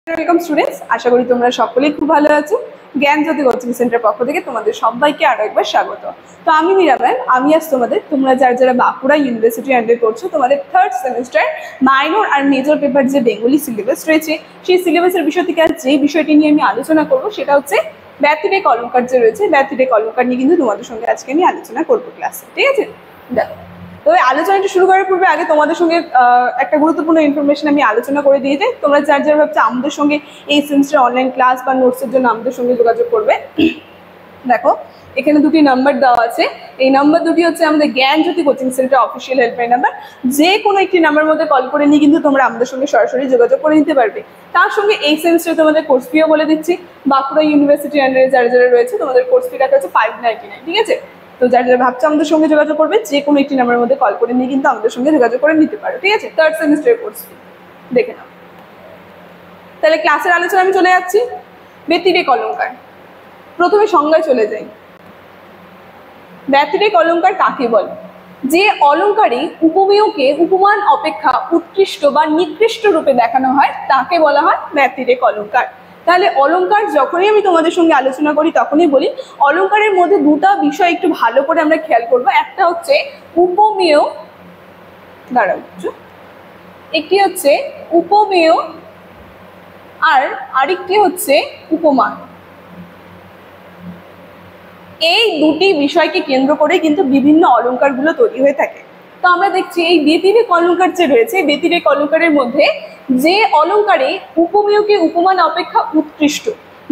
Welcome students, আশা করি তোমরা সকলেই খুব ভালো আছো। জ্ঞানজ্যোতি কোচিং সেন্টার পক্ষ থেকে তোমাদের সবাইকে আরো একবার স্বাগত। তো আমি মীরা ম্যাম, আমি আজ তোমরা যারা বাঁকুড়া ইউনিভার্সিটি আন্ডার করছো, তোমাদের থার্ড সেমিস্টার মাইনর আর মেজর পেপার যে বেঙ্গলি সিলেবাস রয়েছে, সেই সিলেবাসের বিষয় থেকে আজ যে বিষয়টি নিয়ে আমি আলোচনা করবো সেটা হচ্ছে ব্যতিরেক অলঙ্কার যে রয়েছে, ব্যতিরেক অলঙ্কার নিয়ে কিন্তু তোমাদের সঙ্গে আজকে আমি আলোচনা করবো ক্লাসে। ঠিক আছে, দেখো তবে আলোচনাটা শুরু করার পূর্বে আগে তোমাদের সঙ্গে একটা গুরুত্বপূর্ণ ইনফরমেশন আমি আলোচনা করে দিয়ে যাই। তোমরা যারা ভাবছো আমাদের সঙ্গে এই সেমিস্টার অনলাইন ক্লাস বা নোটসের জন্য আমাদের সঙ্গে যোগাযোগ করবে, দেখো এখানে দুটি নাম্বার দেওয়া আছে। এই নাম্বার দুটি হচ্ছে আমাদের Gyanjyoti coaching centre official helpline number. যে কোনো একটি নাম্বার মধ্যে কল করে নিয়ে কিন্তু তোমরা আমাদের সঙ্গে সরাসরি যোগাযোগ করে নিতে পারবে। তার সঙ্গে এই সেমিস্টারে তোমাদের কোর্স ফিও বলে দিচ্ছি। বাঁকুড়া ইউনিভার্সিটির আন্ডারে যারা রয়েছে তোমাদের কোর্স ফি টাকা হচ্ছে 599। ঠিক আছে, তো যারা ভাবছো আমাদের সঙ্গে যোগাযোগ করবে, যে কোনো একটি নাম্বারের মধ্যে কল করে নিয়ে কিন্তু আমাদের সঙ্গে যোগাযোগ করে নিতে পারো। ঠিক আছে, থার্ড সেমিস্টারের কোর্স ফি দেখে নাও। তাহলে ক্লাসের আলোচনা আমি চলে যাচ্ছি। ব্যতিরেক অলঙ্কার, প্রথমে সংজ্ঞায় চলে যাই। ব্যতিরেক অলঙ্কার কাকে বলে? যে অলঙ্কারে উপমেয়কে উপমান অপেক্ষা উৎকৃষ্ট বা নিকৃষ্ট রূপে দেখানো হয় তাকে বলা হয় ব্যতিরেক অলঙ্কার। তাহলে অলঙ্কার যখনই আমি তোমাদের সঙ্গে আলোচনা করি তখনই বলি অলঙ্কারের মধ্যে দুটা বিষয় একটু ভালো করে আমরা খেয়াল করব। একটা হচ্ছে উপমেয়, একটি হচ্ছে উপমেয় আর আরেকটি হচ্ছে উপমান। এই দুটি বিষয়কে কেন্দ্র করে কিন্তু বিভিন্ন অলঙ্কারগুলো তৈরি হয়ে থাকে। তো আমরা দেখছি এই ব্যতিরেক অলঙ্কার যে রয়েছে, ব্যতিরেক অলঙ্কারের মধ্যে যে অলঙ্কারে উপমেয়কে উপমান অপেক্ষা উৎকৃষ্ট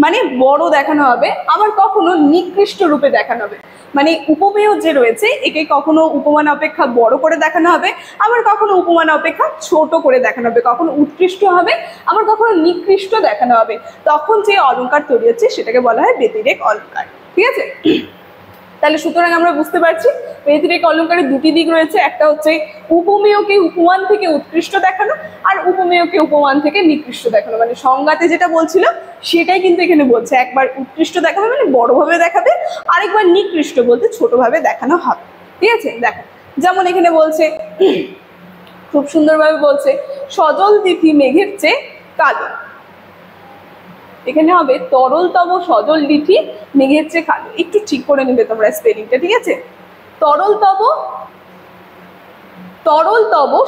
মানে বড় দেখানো হবে, আবার কখনো নিকৃষ্ট রূপে দেখানো হবে। মানে উপমেয় যে রয়েছে একে কখনো উপমান অপেক্ষা বড় করে দেখানো হবে, আবার কখনো উপমান অপেক্ষা ছোট করে দেখানো হবে, কখনো উৎকৃষ্ট হবে, আবার কখনো নিকৃষ্ট দেখানো হবে। তখন যে অলঙ্কার তৈরি হচ্ছে সেটাকে বলা হয় ব্যতিরেক অলঙ্কার। ঠিক আছে, তাহলে সুতরাং আমরা বুঝতে পারছি ব্যতিরেক অলঙ্কারের দুটি দিক রয়েছে। একটা হচ্ছে উপমেয়কে উপমান থেকে উৎকৃষ্ট দেখানো, আর উপমেয়কে উপমান থেকে নিকৃষ্ট দেখানো। মানে সংজ্ঞাতে যেটা বলছিল সেটাই কিন্তু এখানে বলছে। একবার উৎকৃষ্ট দেখাবে মানে বড়ভাবে দেখাবে, আরেকবার নিকৃষ্ট বলতে ছোটভাবে দেখানো হবে। ঠিক আছে, দেখো যেমন এখানে বলছে, খুব সুন্দরভাবে বলছে, সজল তিথি মেঘের চেয়ে কালো। এখানে হবে তরলতব সজল দিঠি মেঘের চেয়ে কালো। একটু ঠিক করে নেবে তোমরা স্পেলিংটা। ঠিক আছে, তরলতব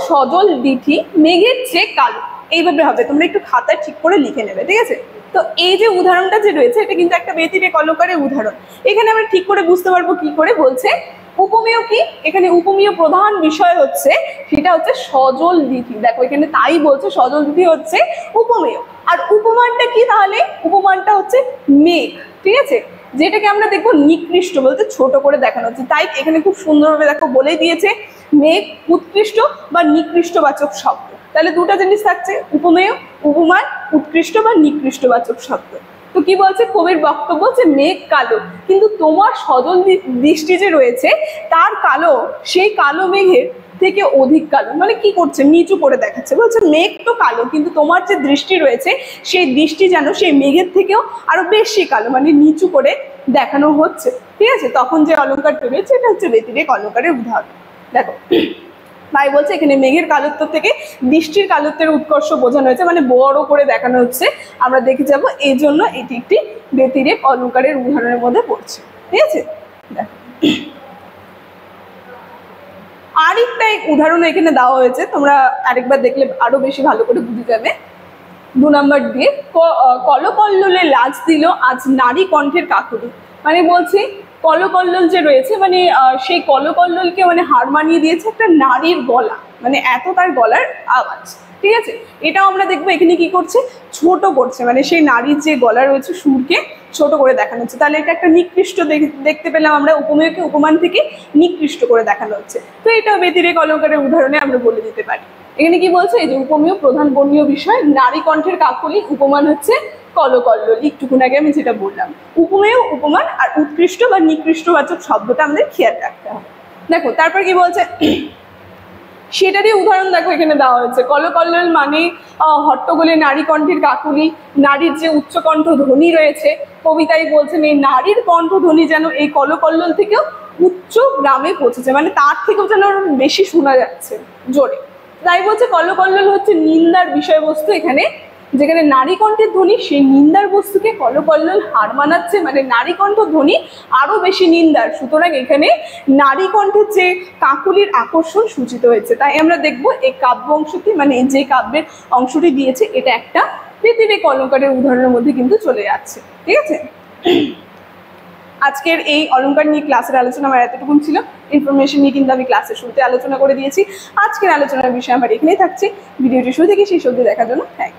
সজল দিঠি মেঘের চেয়ে কালো, এইভাবে হবে। তোমরা একটু খাতায় ঠিক করে লিখে নেবে। ঠিক আছে, তো এই যে উদাহরণটা যে রয়েছে এটা কিন্তু একটা ব্যতিরেক অলঙ্কারের উদাহরণ। এখানে আমরা ঠিক করে বুঝতে পারবো কি করে। বলছে উপমেয় কি, এখানে উপমেয় প্রধান বিষয় হচ্ছে সেটা হচ্ছে সজল দিঠি। দেখো এখানে তাই বলছে সজল দিঠি হচ্ছে উপমেয়। আর উপমানটা কি? তাহলে উপমানটা হচ্ছে মেঘ। ঠিক আছে, যেটাকে আমরা দেখবো নিকৃষ্ট বলতে ছোট করে দেখানো হচ্ছে। তাই এখানে খুব সুন্দরভাবে দেখো বলেই দিয়েছে মেঘ উৎকৃষ্ট বা নিকৃষ্টবাচক শব্দ। তাহলে দুটো জিনিস থাকছে, উপমেয়, উপমান, উৎকৃষ্ট বা নিকৃষ্টবাচক শব্দ। তো কি বলছে কবির বক্তব্য যে মেঘ কালো, কিন্তু তোমার সজল দৃষ্টি যে রয়েছে তার কালো সেই কালো মেঘের থেকে অধিক কালো। মানে কি করছে? নিচু করে দেখাচ্ছে। বলছে মেঘ তো কালো, কিন্তু তোমার যে দৃষ্টি রয়েছে সেই দৃষ্টি যেন সেই মেঘের থেকেও আরো বেশি কালো, মানে নিচু করে দেখানো হচ্ছে। ঠিক আছে, তখন যে অলঙ্কার তৈরি হচ্ছে এটা হচ্ছে ব্যতিরেক অলঙ্কারের উদাহরণ। দেখো তাই বলছে এখানে মেঘের কালত্ব থেকে দৃষ্টির কালত্বের উৎকর্ষ বোঝানো হয়েছে, মানে বড় করে দেখানো হচ্ছে। আমরা দেখে যাব, এই জন্য এটি একটি ব্যতিরেক অলঙ্কারের উদাহরণের মধ্যে পড়ছে। ঠিক আছে, দেখো আরেকটা উদাহরণ এখানে দেওয়া হয়েছে, তোমরা আরেকবার দেখলে আরো বেশি ভালো করে বুঝে যাবে। 2 নম্বর দিয়ে কলকল্লোলে লাজ দিল আজ নারী কণ্ঠের কাকুলি। মানে বলছি কলকল্লোল যে রয়েছে, মানে সেই কলকল্লোলকে মানে হার মানিয়ে দিয়েছে একটা নারীর গলা, মানে এত তার গলার আওয়াজ। ঠিক আছে, এটাও আমরা দেখবো এখানে কি করছে, ছোট করছে, মানে সেই নারীর যে গলা রয়েছে সুরকে ছোট করে দেখানো হচ্ছে। তাহলে এটা একটা নিকৃষ্ট দেখতে পেলাম আমরা, উপমেয়কে উপমান থেকে নিকৃষ্ট করে দেখানো হচ্ছে। তো এটাও ব্যতিরেক অলঙ্কারের উদাহরণে আমরা বলে দিতে পারি। এখানে কি বলছে, এই যে উপমেয় প্রধান বর্ণীয় বিষয় নারী কণ্ঠের কাকলি, উপমান হচ্ছে কলকল্লোল। একটুক্ষণ আগে আমি যেটা বললাম, উপমেয়, উপমান আর উৎকৃষ্ট বা নিকৃষ্টবাচক শব্দটা আমাদের খেয়াল রাখতে হবে। দেখো তারপর কি বলছে, সেটারই উদাহরণ দেখো এখানে দেওয়া হয়েছে। কলকল্লোল মানে হট্টগোলে নারী কণ্ঠের কাকুলি, নারীর যে উচ্চকণ্ঠ ধ্বনি রয়েছে, কবিতায় বলছেন এই নারীর কণ্ঠধ্বনি যেন এই কলকল্লোল থেকেও উচ্চ গ্রামে পৌঁছেছে, মানে তার থেকেও যেন বেশি শোনা যাচ্ছে জোরে। তাই বলছে কলকল্লোল হচ্ছে নিন্দার বিষয়বস্তু এখানে যেখানে নারী কণ্ঠের ধ্বনি সেই নিন্দার বস্তুকে কলকল্লোল হার মানাচ্ছে, মানে নারী কণ্ঠ ধ্বনি আরো বেশি নিন্দার, সুতরাং এখানে নারী কণ্ঠের যে কাকুলির আকর্ষণ সূচিত হয়েছে। তাই আমরা দেখব এই কাব্য অংশটি, মানে যে কাব্যের অংশটি দিয়েছে এটা একটা ব্যতিরেক অলঙ্কারের উদাহরণের মধ্যে কিন্তু চলে যাচ্ছে। ঠিক আছে, আজকের এই অলঙ্কার নিয়ে ক্লাসের আলোচনা আমার এতটুকুন ছিল। ইনফরমেশন নিয়ে কিন্তু আমি ক্লাসের শুরুতে আলোচনা করে দিয়েছি। আজকের আলোচনার বিষয় আমার এখানেই থাকছে। ভিডিওটি শুরু থেকে শেষ অবধি দেখার জন্য থ্যাংক ইউ।